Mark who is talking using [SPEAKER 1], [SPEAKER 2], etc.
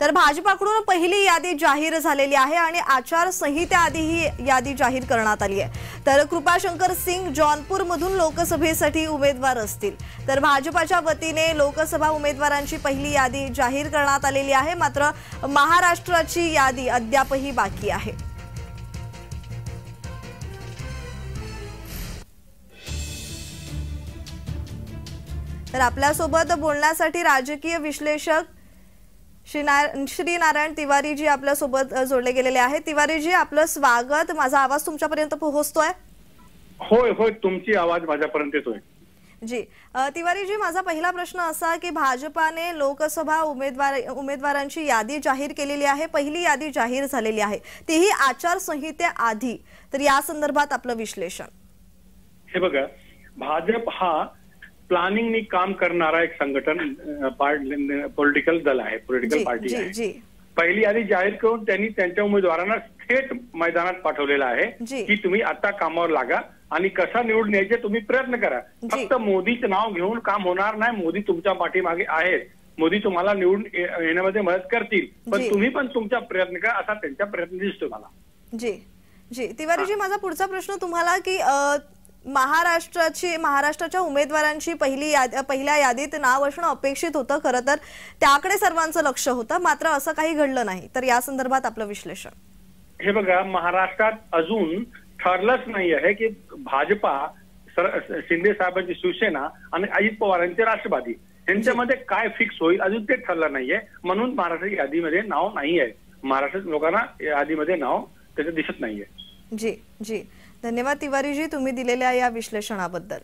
[SPEAKER 1] तर भाजपाकडून पहिली यादी जाहीर झालेली आहे आणि आचारसंहितेआधी ही यादी जाहीर करण्यात आली आहे। तर कृपाशंकर सिंग जौनपुर मधून लोकसभेसाठी उमेदवार असतील। तर भाजपाच्या वतीने लोकसभा उमेदवारांची पहिली यादी जाहीर करण्यात आलेली आहे, मात्र महाराष्ट्राची यादी अद्यापही बाकी आहे। तर आपल्यासोबत बोलण्यासाठी राजकीय विश्लेषक श्री नारायण तिवारी जी आपल्यासोबत जोडले गेलेले आहेत। तिवारी जी, आपलं स्वागत। माझा आवाज तुमच्यापर्यंत पोहोचतोय?
[SPEAKER 2] होय होय, तुमची आवाज माझ्यापर्यंत येतोय
[SPEAKER 1] जी। तिवारी जी, माझा पहिला प्रश्न असा की भाजपाने लोकसभा उमेदवारांची यादी जाहीर केलेली आहे, पहिली यादी जाहीर झालेली आहे, तीही आचारसंहितेआधी। तर या संदर्भात आपलं विश्लेषण?
[SPEAKER 2] हे बघा, भाजप हा प्लॅनिंगनी काम करणारा एक संघटन पॉलिटिकल दल आहे, पॉलिटिकल पार्टी आहे। पहिली यादी जाहीर करून त्यांनी त्यांच्या उमेदवारांना थेट मैदानात पाठवलेला आहे की तुम्ही आता कामावर लागा आणि कसा निवडून यायचे तुम्ही प्रयत्न करा। फक्त मोदीचं नाव घेऊन काम होणार नाही, मोदी तुमच्या पाठीमागे आहेत, मोदी तुम्हाला निवडून येण्यामध्ये मदत करतील, पण तुम्ही पण तुमचा प्रयत्न करा, असा त्यांचा प्रयत्न दिसतो मला।
[SPEAKER 1] जी जी, तिवारी जी, माझा पुढचा प्रश्न तुम्हाला की महाराष्ट्राच्या उमेदवारांची पहिल्या यादीत नाव असणं अपेक्षित होतं, खरं तर त्याकडे सर्वांचं लक्ष होतं, मात्र असं काही घडलं नाही। तर या संदर्भात आपलं विश्लेषण?
[SPEAKER 2] हे बघा, महाराष्ट्रात अजून ठरलंच नाही आहे की भाजपा, शिंदे साहेबांची शिवसेना आणि अजित पवारांचे राष्ट्रवादी यांच्यामध्ये काय फिक्स होईल अजून ते ठरलं नाहीये, म्हणून महाराष्ट्र यादीमध्ये नाव नाही आहे, महाराष्ट्र लोकांना यादीमध्ये नाव त्याचं दिसत नाहीये।
[SPEAKER 1] जी जी, धन्यवाद तिवारी जी, तुम्ही दिलेल्या या विश्लेषणाबद्दल।